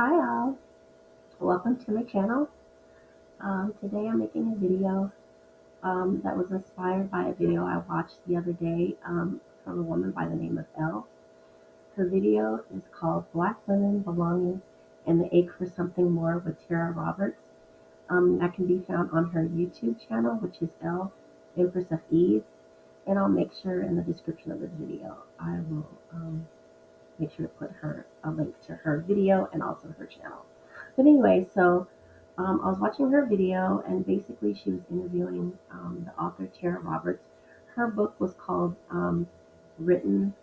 Hi all, welcome to my channel. Today I'm making a video that was inspired by a video I watched the other day from a woman by the name of Elle. Her video is called Black Women Belonging and the Ache for Something More with Tara Roberts. That can be found on her YouTube channel, which is Elle, Empress of Ease. And I'll make sure in the description of this video, I will make sure to put a link to her video and also her channel. But anyway, I was watching her video, and basically she was interviewing the author Tara Roberts. Her book was called Written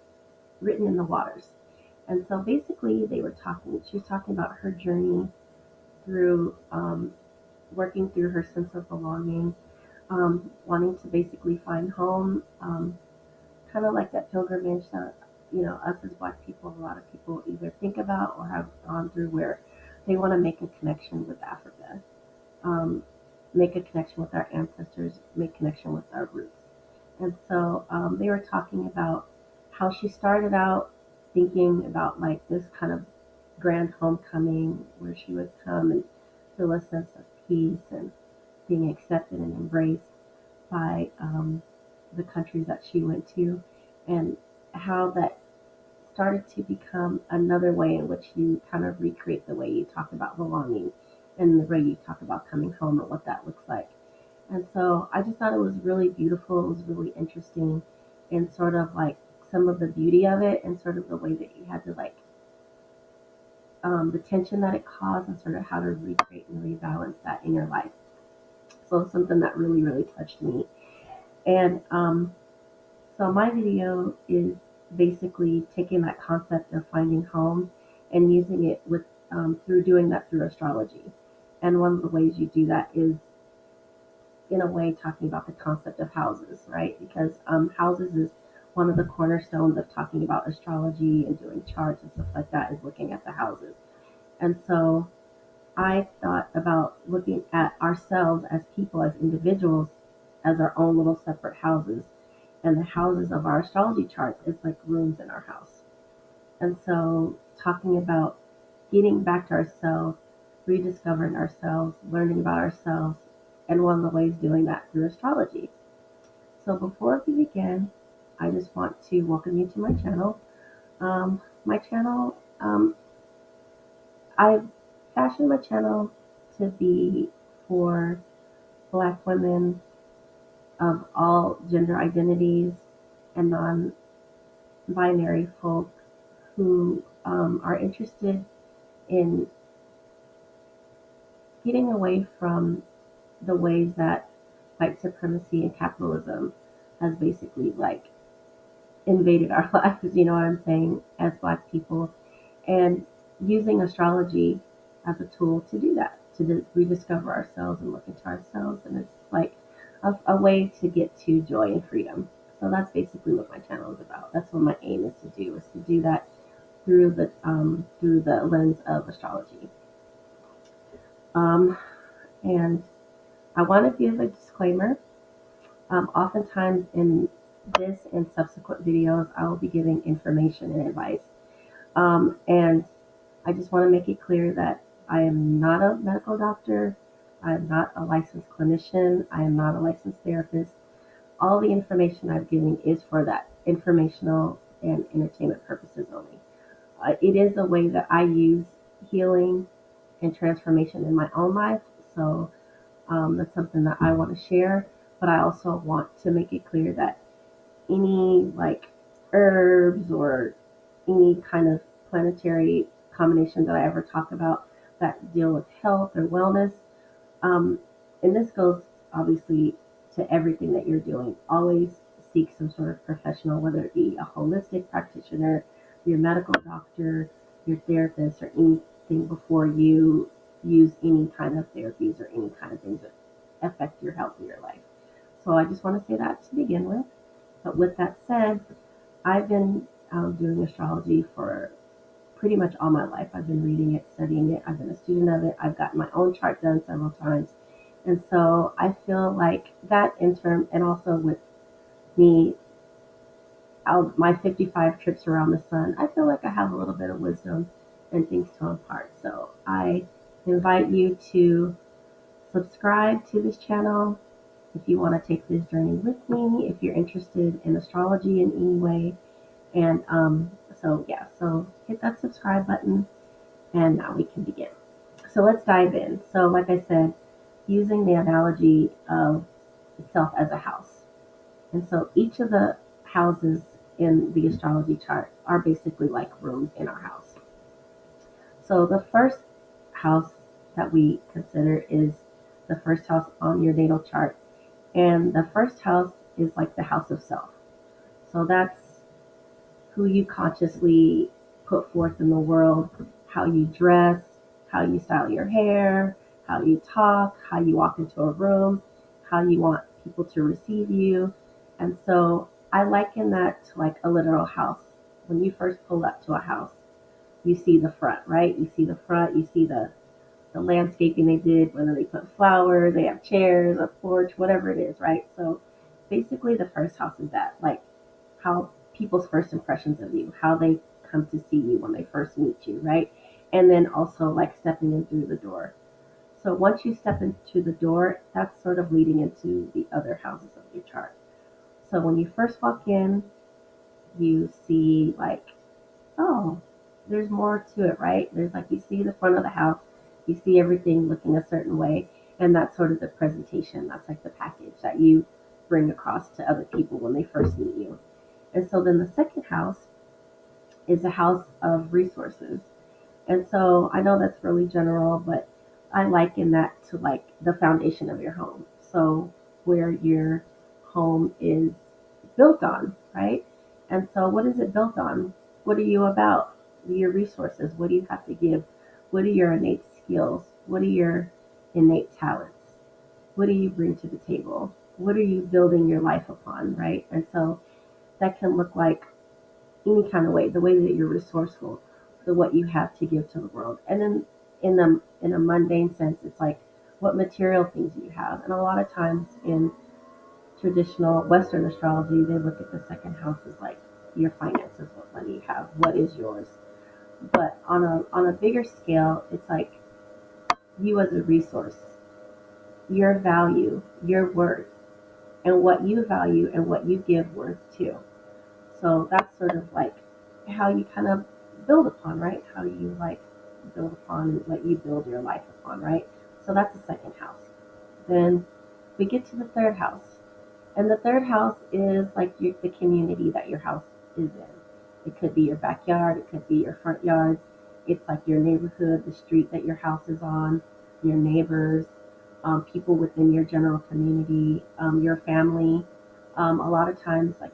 in the Waters, and so basically they were talking. She was talking about her journey through working through her sense of belonging, wanting to basically find home, kind of like that pilgrimage that us as Black people, a lot of people either think about or have gone through, where they want to make a connection with Africa, make a connection with our ancestors, make connection with our roots. And so they were talking about how she started out thinking about like this kind of grand homecoming where she would come and feel a sense of peace and being accepted and embraced by the countries that she went to, and how that started to become another way in which you kind of recreate the way you talk about belonging and the way you talk about coming home and what that looks like. And so I just thought it was really beautiful. It was really interesting, and sort of like some of the beauty of it, and sort of the way that you had to like the tension that it caused, and sort of how to recreate and rebalance that in your life. So it's something that really, really touched me. And so my video is basically taking that concept of finding home and using it with through doing that through astrology. And one of the ways you do that is in a way talking about the concept of houses, right? Because houses is one of the cornerstones of talking about astrology and doing charts and stuff like that, is looking at the houses. And so I thought about looking at ourselves as people, as individuals, as our own little separate houses. And the houses of our astrology charts is like rooms in our house. And so talking about getting back to ourselves, rediscovering ourselves, learning about ourselves, and one of the ways doing that through astrology. So before we begin, I just want to welcome you to my channel. My channel, I've fashioned my channel to be for Black women of all gender identities and non-binary folk who are interested in getting away from the ways that white supremacy and capitalism has basically like invaded our lives, you know what I'm saying, as Black people, and using astrology as a tool to do that, to rediscover ourselves and look into ourselves. And it's like a way to get to joy and freedom. So that's basically what my channel is about. That's what my aim is to do that through the lens of astrology. And I want to give a disclaimer. Oftentimes in this and subsequent videos, I will be giving information and advice. And I just want to make it clear that I am not a medical doctor. I'm not a licensed clinician. I am not a licensed therapist. All the information I've given is for that informational and entertainment purposes only. It is a way that I use healing and transformation in my own life. So that's something that I want to share. But I also want to make it clear that any like herbs or any kind of planetary combination that I ever talk about that deal with health or wellness, and this goes obviously to everything that you're doing, always seek some sort of professional, whether it be a holistic practitioner, your medical doctor, your therapist, or anything before you use any kind of therapies or any kind of things that affect your health or your life. So I just want to say that to begin with. But with that said, I've been doing astrology for pretty much all my life. I've been reading it, studying it. I've been a student of it. I've gotten my own chart done several times. And so I feel like that in term, and also with me, my 55 trips around the sun, I feel like I have a little bit of wisdom and things to impart. So I invite you to subscribe to this channel if you want to take this journey with me, if you're interested in astrology in any way. And so hit that subscribe button, and now we can begin. So let's dive in. So, like I said, using the analogy of itself as a house. And so each of the houses in the astrology chart are basically like rooms in our house. So the first house that we consider is the first house on your natal chart. And the first house is like the house of self. So that's who you consciously put forth in the world, how you dress, how you style your hair, how you talk, how you walk into a room, how you want people to receive you. And so I liken that to like a literal house. When you first pull up to a house, you see the front, right? You see the front, you see the landscaping they did, whether they put flowers, they have chairs, a porch, whatever it is, right? So basically the first house is that, like how people's first impressions of you, how they come to see you when they first meet you, right? And then also like stepping in through the door. So once you step into the door, that's sort of leading into the other houses of your chart. So when you first walk in, you see like, oh, there's more to it, right? There's like you see the front of the house, you see everything looking a certain way, and that's sort of the presentation. That's like the package that you bring across to other people when they first meet you. And so then the second house is a house of resources. And so I know that's really general, but I liken that to like the foundation of your home. So where your home is built on, right? And so what is it built on? What are you about? Your resources. What do you have to give? What are your innate skills? What are your innate talents? What do you bring to the table? What are you building your life upon, right? And so that can look like any kind of way, the way that you're resourceful, the what you have to give to the world. And then in a mundane sense, it's like what material things you have. And a lot of times in traditional Western astrology, they look at the second house as like your finances, what money you have, what is yours. But on a bigger scale, it's like you as a resource, your value, your worth, and what you value and what you give worth to. So that's sort of like how you kind of build upon, right? How you like build upon what you build your life upon, right? So that's the second house. Then we get to the third house. And the third house is like the community that your house is in. It could be your backyard, it could be your front yard. It's like your neighborhood, the street that your house is on, your neighbors, people within your general community, your family. A lot of times, like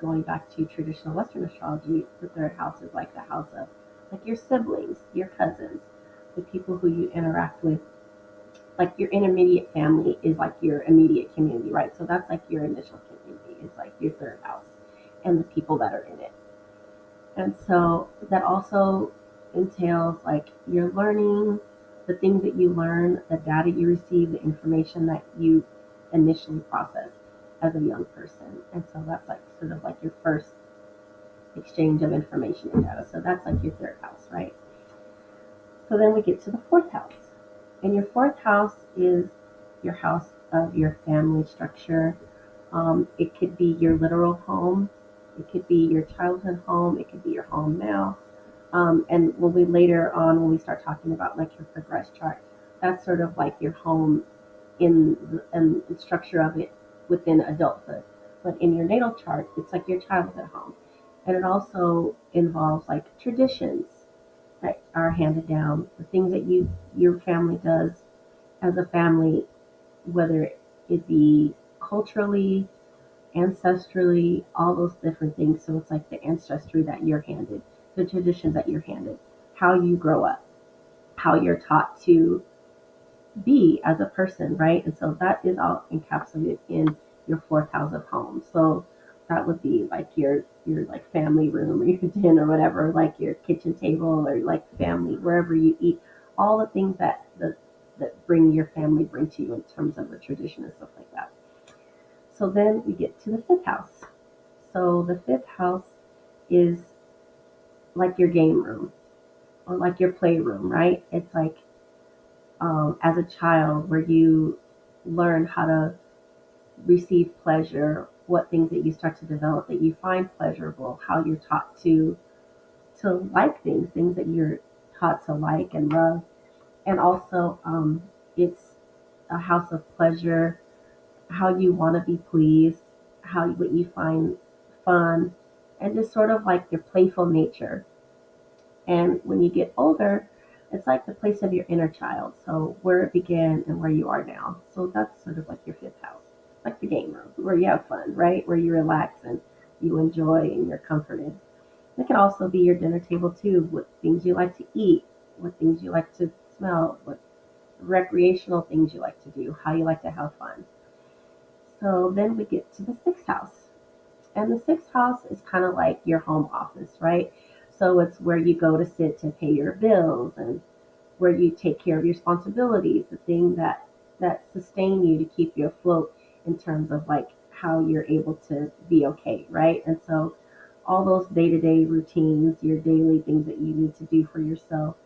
going back to traditional Western astrology, the third house is like the house of like your siblings, your cousins, the people who you interact with. Like your intermediate family is like your immediate community, right? So that's like your initial community is like your third house and the people that are in it. And so that also entails like your learning, the things that you learn, the data you receive, the information that you initially process as a young person. And so that's like sort of like your first exchange of information and data. So that's like your third house, right? So then we get to the fourth house. And your fourth house is your house of your family structure. It could be your literal home. It could be your childhood home. It could be your home now. And when we start talking about like your progress chart, that's sort of like your home in the structure of it within adulthood. But in your natal chart, it's like your childhood home. And it also involves like traditions that are handed down, the things that your family does as a family, whether it be culturally, ancestrally, all those different things. So it's like the ancestry that you're handed, the traditions that you're handed, how you grow up, how you're taught to be as a person, right? And so that is all encapsulated in your fourth house of home. So that would be like your like family room or your den or whatever, like your kitchen table or like family, wherever you eat, all the things that bring your family bring to you in terms of the tradition and stuff like that. So then we get to the fifth house. So the fifth house is like your game room, or like your playroom, right? It's like as a child where you learn how to receive pleasure, what things that you start to develop that you find pleasurable, how you're taught to like things that you're taught to like and love, and also it's a house of pleasure, how you want to be pleased, how what you find fun, and just sort of like your playful nature. And when you get older, it's like the place of your inner child. So where it began and where you are now. So that's sort of like your fifth house, like the game room where you have fun, right? Where you relax and you enjoy and you're comforted. It can also be your dinner table too, what things you like to eat, what things you like to smell, what recreational things you like to do, how you like to have fun. So then we get to the sixth house. And the sixth house is kind of like your home office, right? So it's where you go to sit to pay your bills and where you take care of your responsibilities, the thing that sustain you to keep you afloat in terms of like how you're able to be okay, right? And so all those day-to-day routines, your daily things that you need to do for yourself.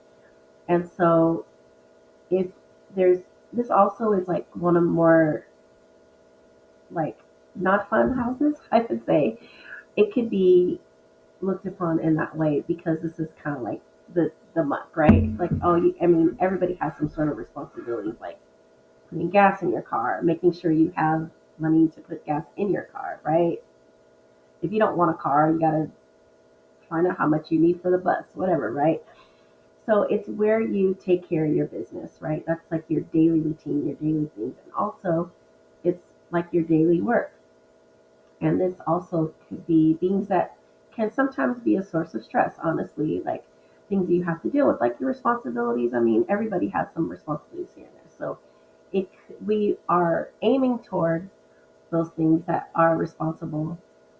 And so if there's this also is like one of more like not fun houses, I would say. It could be looked upon in that way because this is kind of like the muck, right? Like, oh, I mean, everybody has some sort of responsibilities, like putting gas in your car, making sure you have money to put gas in your car, right? If you don't want a car, you gotta find out how much you need for the bus, whatever, right? So it's where you take care of your business, right? That's like your daily routine, your daily things, and also it's like your daily work. And this also could be things that can sometimes be a source of stress, honestly, like things you have to deal with, like your responsibilities. I mean, everybody has some responsibilities here and there. So it we are aiming toward those things that are responsible,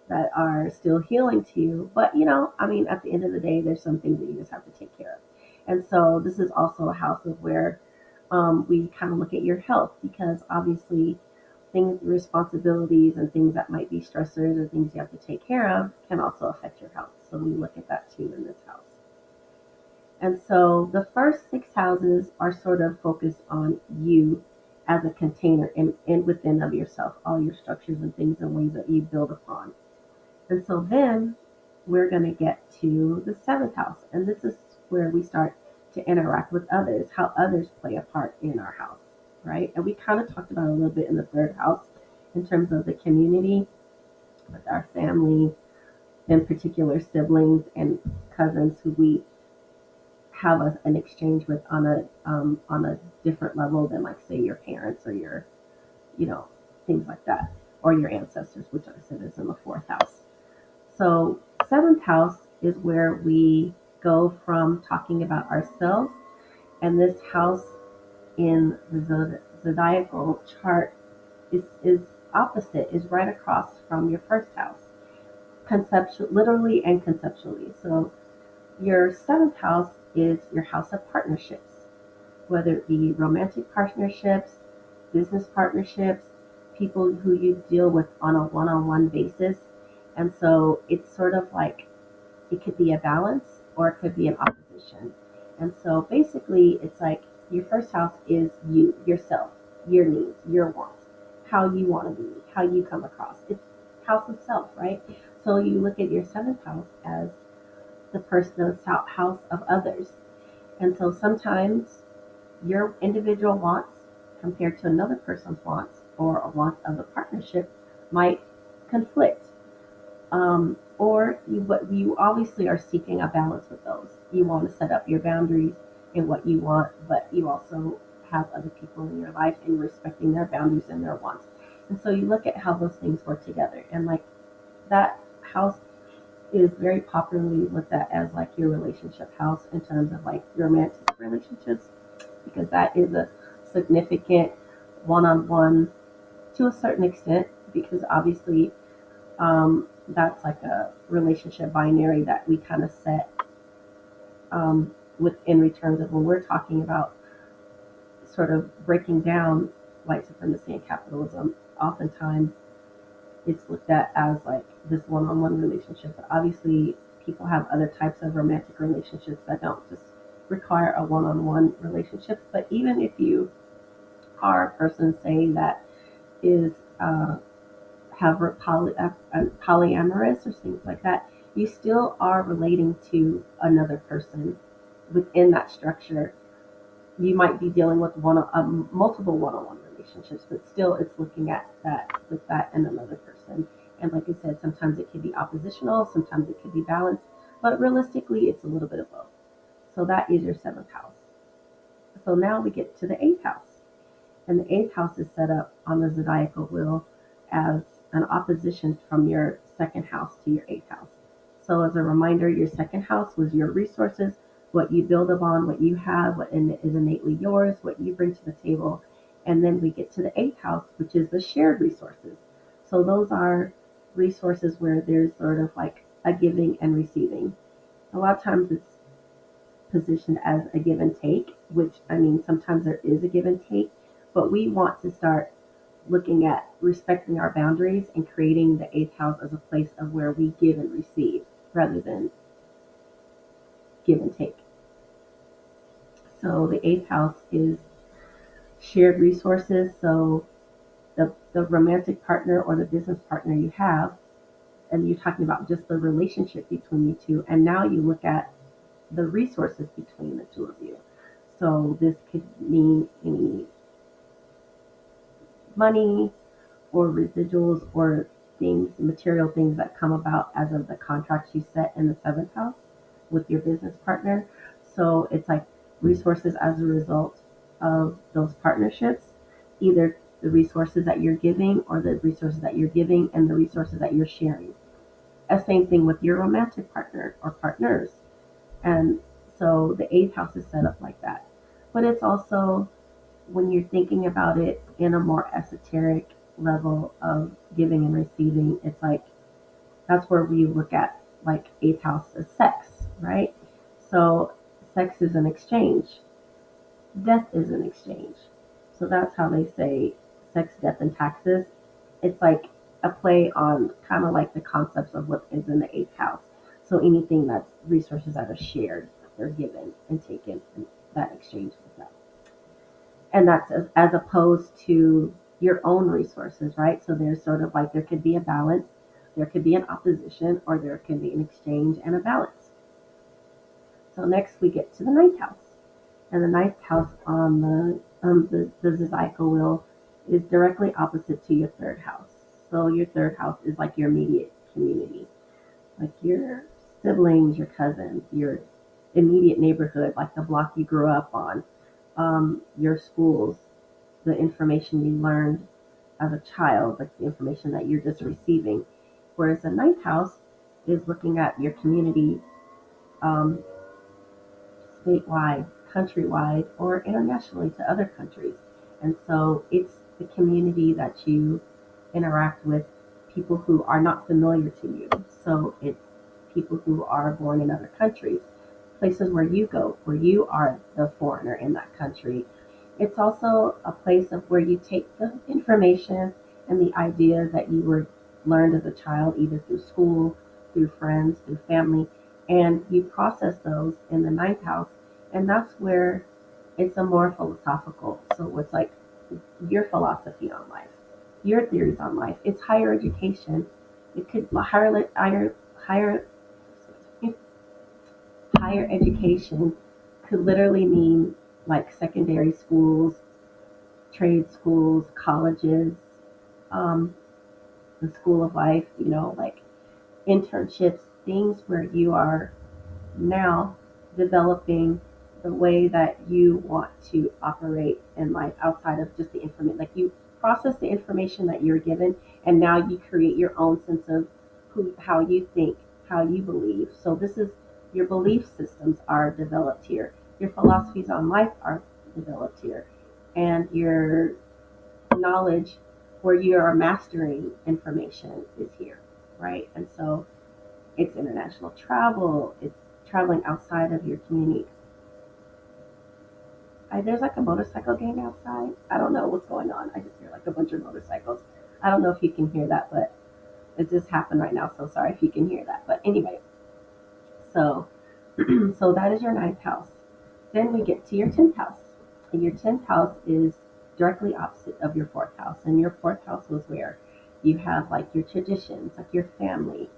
that are still healing to you. But I mean, at the end of the day, there's some things that you just have to take care of. And so this is also a house of where we kind of look at your health because obviously things, responsibilities, and things that might be stressors or things you have to take care of can also affect your health. So we look at that too in this house. And so the first six houses are sort of focused on you as a container in within of yourself, all your structures and things and ways that you build upon. And so then we're going to get to the seventh house. And this is where we start to interact with others, how others play a part in our house, right? And we kind of talked about a little bit in the third house in terms of the community with our family, in particular siblings and cousins who we have an exchange with on a different level than like say your parents or your you know things like that or your ancestors, which I said is in the fourth house. So seventh house is where we go from talking about ourselves, and this house in the zodiacal chart is opposite, is right across from your first house, conceptual, literally and conceptually. So your seventh house is your house of partnerships, whether it be romantic partnerships, business partnerships, people who you deal with on a one-on-one basis. And so it's sort of like it could be a balance or it could be an opposition. And so basically, it's like your first house is you, yourself, your needs, your wants, how you want to be, how you come across. It's house of self, right? So you look at your seventh house as the personal house of others. And so sometimes your individual wants compared to another person's wants or wants of the partnership might conflict. Or but you obviously are seeking a balance with those. You want to set up your boundaries in what you want, but you also have other people in your life and respecting their boundaries and their wants. And so you look at how those things work together. And like that house is very popularly looked at as like your relationship house in terms of like romantic relationships, because that is a significant one-on-one to a certain extent, because obviously that's like a relationship binary that we kind of set within returns of when we're talking about sort of breaking down white supremacy and capitalism. Oftentimes it's looked at as like this one-on-one relationship, but obviously people have other types of romantic relationships that don't just require a one-on-one relationship. But even if you are a person, say, that is polyamorous or things like that, you still are relating to another person within that structure. You might be dealing with multiple one-on-one relationships, but still it's looking at that with that and another person. And like I said, sometimes it could be oppositional, sometimes it could be balanced, but realistically, it's a little bit of both. So that is your seventh house. So now we get to the eighth house. And the eighth house is set up on the zodiacal wheel as an opposition from your second house to your eighth house. So as a reminder, your second house was your resources, what you build upon, what you have, what is innately yours, what you bring to the table. And then we get to the eighth house, which is the shared resources. So those are resources where there's sort of like a giving and receiving. A lot of times it's positioned as a give and take, which, I mean, sometimes there is a give and take, but we want to start looking at respecting our boundaries and creating the eighth house as a place of where we give and receive rather than give and take. So the eighth house is shared resources. So the romantic partner or the business partner you have, and you're talking about just the relationship between you two, and now you look at the resources between the two of you. So this could mean any money or residuals or things, material things that come about as of the contracts you set in the seventh house with your business partner. So it's like resources as a result of those partnerships, either the resources that you're giving or the resources that you're giving and the resources that you're sharing. A same thing with your romantic partner or partners. And so the eighth house is set up like that. But it's also, when you're thinking about it in a more esoteric level of giving and receiving, it's like that's where we look at like eighth house as sex, right? So sex is an exchange, death is an exchange. So that's how they say sex, death, and taxes. It's like a play on kind of like the concepts of what is in the eighth house. So anything that's resources that are shared, they're given and taken in that exchange with that. And that's as opposed to your own resources, right? So there's sort of like there could be a balance, there could be an opposition, or there could be an exchange and a balance. So next we get to the ninth house, and the ninth house on the zodiacal wheel is directly opposite to your third house. So your third house is like your immediate community, like your siblings, your cousins, your immediate neighborhood, like the block you grew up on, your schools, the information you learned as a child, like the information that you're just receiving. Whereas the ninth house is looking at your community, um, statewide, countrywide, or internationally to other countries. And so it's the community that you interact with, people who are not familiar to you. So it's people who are born in other countries, places where you go, where you are the foreigner in that country. It's also a place of where you take the information and the ideas that you were learned as a child, either through school, through friends, through family, and you process those in the ninth house. And that's where it's a more philosophical. So it's like your philosophy on life, your theories on life. It's higher education. It could higher higher education could literally mean like secondary schools, trade schools, colleges, um, the school of life, like internships, things where you are now developing the way that you want to operate in life outside of just the information. Like you process the information that you're given, and now you create your own sense of how you think, how you believe. So this is your belief systems are developed here. Your philosophies on life are developed here, and your knowledge where you are mastering information is here, right? And so it's international travel, it's traveling outside of your community. There's like a motorcycle gang outside. I don't know what's going on. I just hear like a bunch of motorcycles. I don't know if you can hear that, but it just happened right now. So sorry if you can hear that. But anyway, so so that is your ninth house. Then we get to your 10th house. And your 10th house is directly opposite of your 4th house. And your 4th house was where you have like your traditions, like your family,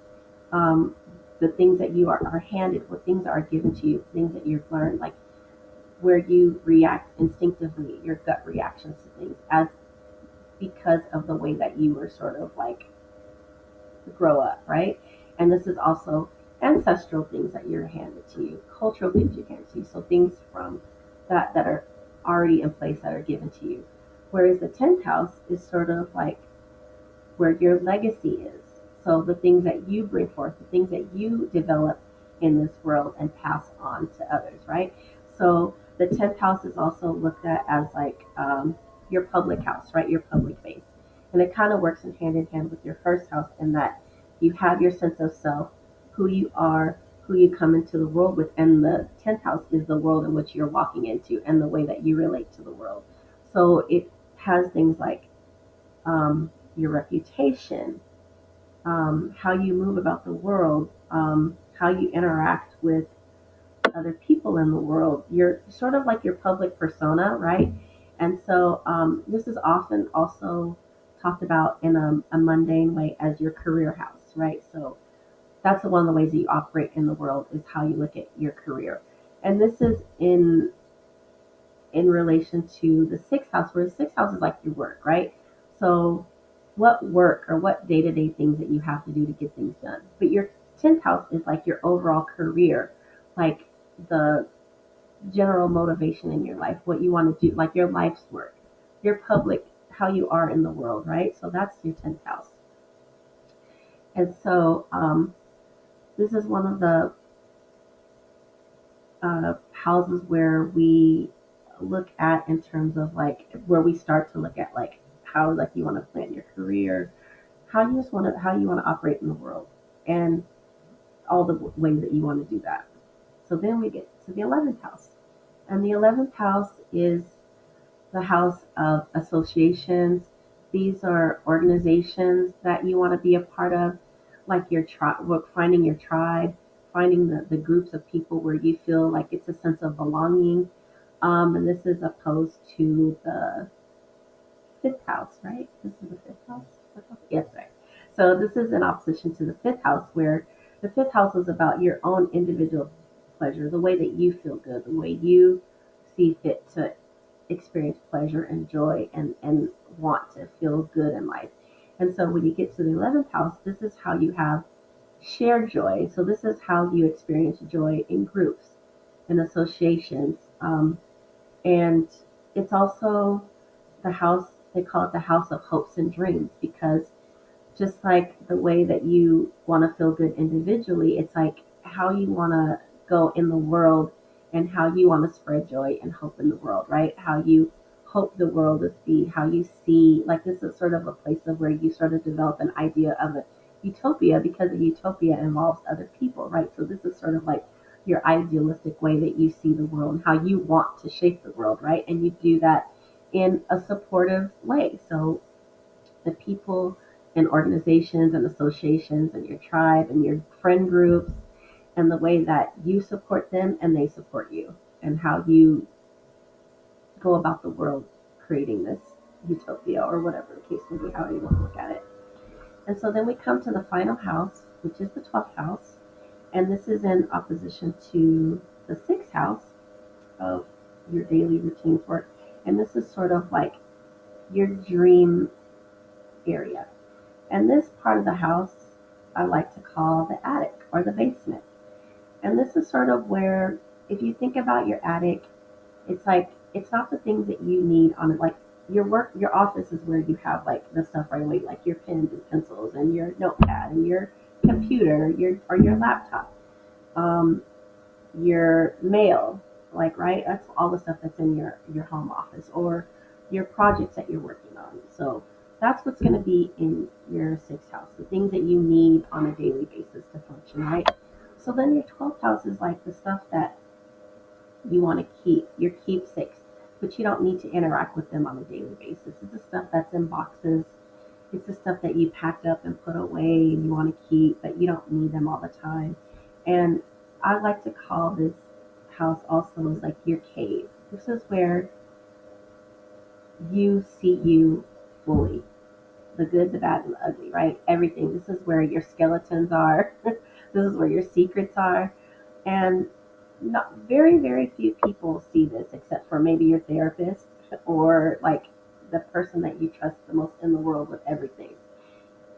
um, the things that you are handed, what things are given to you, things that you've learned, like where you react instinctively, your gut reactions to things, as because of the way that you were sort of like grow up, right? And this is also ancestral things that you're handed to you, cultural things you're handed to you. So things from that are already in place that are given to you. Whereas the 10th house is sort of like where your legacy is. So the things that you bring forth, the things that you develop in this world and pass on to others, right? So the 10th house is also looked at as like your public house, right? Your public face. And it kind of works in hand with your first house in that you have your sense of self, who you are, who you come into the world with. And the 10th house is the world in which you're walking into and the way that you relate to the world. So it has things like your reputation, how you move about the world, how you interact with other people in the world. You're sort of like your public persona, right? And so this is often also talked about in a mundane way as your career house, right? So that's one of the ways that you operate in the world is how you look at your career. And this is in relation to the 6th house, where the 6th house is like your work, right? So what work or what day-to-day things that you have to do to get things done. But your 10th house is like your overall career, like the general motivation in your life, what you want to do, like your life's work, your public, how you are in the world, right? So that's your 10th house. And so this is one of the houses where we look at in terms of like where we start to look at like how like you want to plan your career, how you want to operate in the world, and all the ways that you want to do that. So then we get to the 11th house, and the 11th house is the house of associations. These are organizations that you want to be a part of, like your tribe, finding your tribe, finding the groups of people where you feel like it's a sense of belonging. And this is opposed to the 5th house, right? This is the 5th house? Yes, right. So this is in opposition to the 5th house, where the 5th house is about your own individual pleasure, the way that you feel good, the way you see fit to experience pleasure and joy and want to feel good in life. And so when you get to the 11th house, this is how you have shared joy. So this is how you experience joy in groups and associations. And it's also the house, they call it the house of hopes and dreams, because just like the way that you want to feel good individually, it's like how you want to go in the world and how you want to spread joy and hope in the world, right? How you hope the world is be, how you see, like this is sort of a place of where you sort of develop an idea of a utopia, because a utopia involves other people, right? So this is sort of like your idealistic way that you see the world and how you want to shape the world, right? And you do that in a supportive way. So the people and organizations and associations and your tribe and your friend groups and the way that you support them and they support you, and how you go about the world creating this utopia or whatever the case may be, how you want to look at it. And so then we come to the final house, which is the 12th house, and this is in opposition to the 6th house of your daily routines work. And this is sort of like your dream area. And this part of the house I like to call the attic or the basement. And this is sort of where, if you think about your attic, it's like, it's not the things that you need on it. Like your office is where you have like the stuff right away, like your pens and pencils and your notepad and your computer, your laptop, um, your mail, like, right? That's all the stuff that's in your home office or your projects that you're working on. So that's what's going to be in your 6th house, the things that you need on a daily basis to function, right? So then your 12th house is like the stuff that you want to keep, your keepsakes, but you don't need to interact with them on a daily basis. It's the stuff that's in boxes. It's the stuff that you packed up and put away and you want to keep, but you don't need them all the time. And I like to call this house also is like your cave. This is where you see you fully, the good, the bad, and the ugly, right? Everything. This is where your skeletons are. This is where your secrets are. And not very, very few people see this except for maybe your therapist or like the person that you trust the most in the world with everything.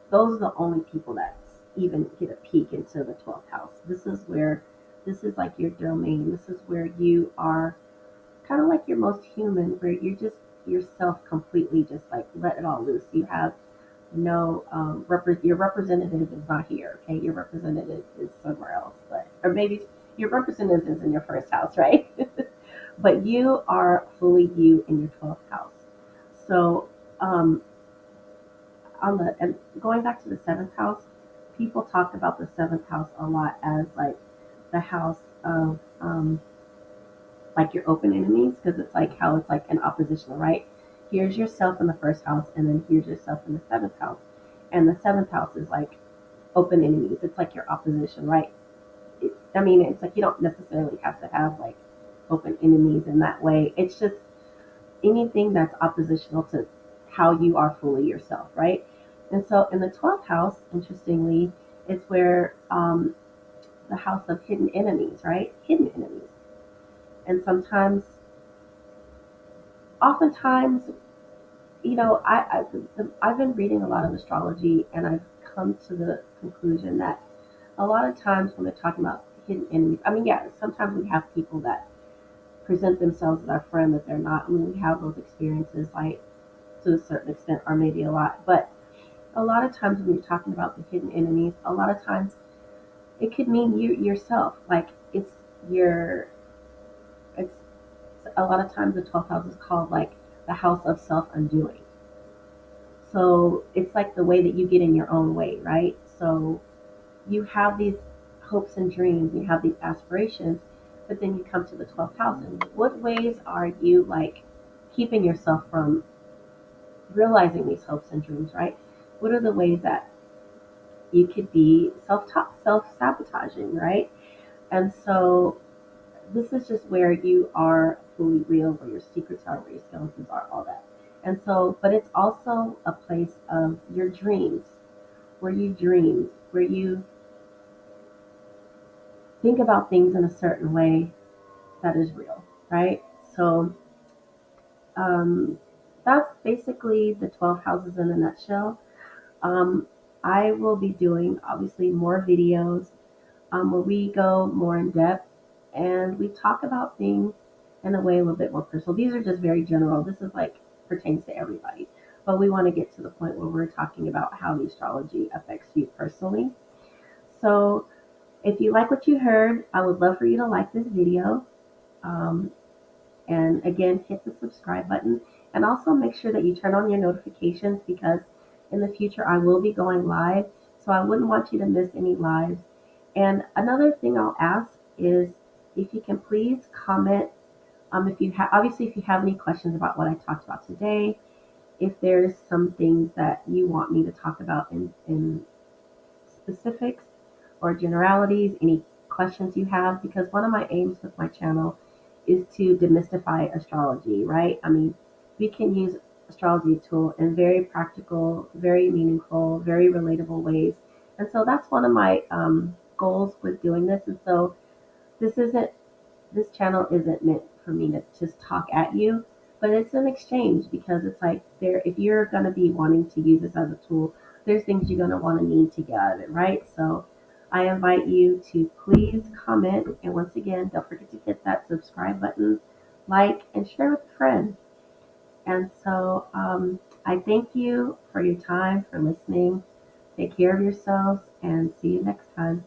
Those are the only people that even get a peek into the 12th house. This is like your domain. This is where you are kind of like your most human, where you're just yourself completely, just like let it all loose. You have no your representative is not here. Okay, your representative is somewhere else, but or maybe your representative is in your first house, right? But you are fully you in your 12th house. So um, on the and going back to the seventh house, people talk about the seventh house a lot as like the house of like your open enemies, because it's like how it's like an oppositional, right? Here's yourself in the first house, and then here's yourself in the seventh house, and the seventh house is like open enemies. It's like your opposition, right? I mean, it's like you don't necessarily have to have like open enemies in that way. It's just anything that's oppositional to how you are fully yourself, right? And so in the 12th house, interestingly, is where the house of hidden enemies, right? Hidden enemies. And sometimes, oftentimes, I've been reading a lot of astrology, and I've come to the conclusion that a lot of times when they're talking about hidden enemies, I mean, yeah, sometimes we have people that present themselves as our friend that they're not. I mean, we have those experiences, like to a certain extent, or maybe a lot. But a lot of times when you're talking about the hidden enemies, a lot of times it could mean you yourself. Like your, it's a lot of times the 12th house is called like the house of self undoing. So it's like the way that you get in your own way, right? So you have these hopes and dreams, you have these aspirations, but then you come to the 12th house. And what ways are you like keeping yourself from realizing these hopes and dreams, right? What are the ways that you could be self sabotaging, right? And so this is just where you are fully real, where your secrets are, where your skeletons are, all that. And so, but it's also a place of your dreams, where you think about things in a certain way that is real, right? So um, that's basically the 12 houses in a nutshell. Um, I will be doing obviously more videos where we go more in depth and we talk about things in a way a little bit more personal. These are just very general. This is like pertains to everybody. But we want to get to the point where we're talking about how the astrology affects you personally. So if you like what you heard, I would love for you to like this video. Um, and again, hit the subscribe button. And also make sure that you turn on your notifications because in the future I will be going live. So I wouldn't want you to miss any lives. And another thing I'll ask is if you can please comment if you have obviously if you have any questions about what I talked about today, if there's some things that you want me to talk about in specifics or generalities, any questions you have, because one of my aims with my channel is to demystify astrology, right? I mean, we can use astrology tool in very practical, very meaningful, very relatable ways. And so that's one of my goals with doing this. And so this isn't this channel isn't meant for me to just talk at you, but it's an exchange because it's like there if you're gonna be wanting to use this as a tool, there's things you're gonna want to need to get out of it, right? So I invite you to please comment and once again don't forget to hit that subscribe button, like and share with a friend. And so I thank you for your time, for listening. Take care of yourselves and see you next time.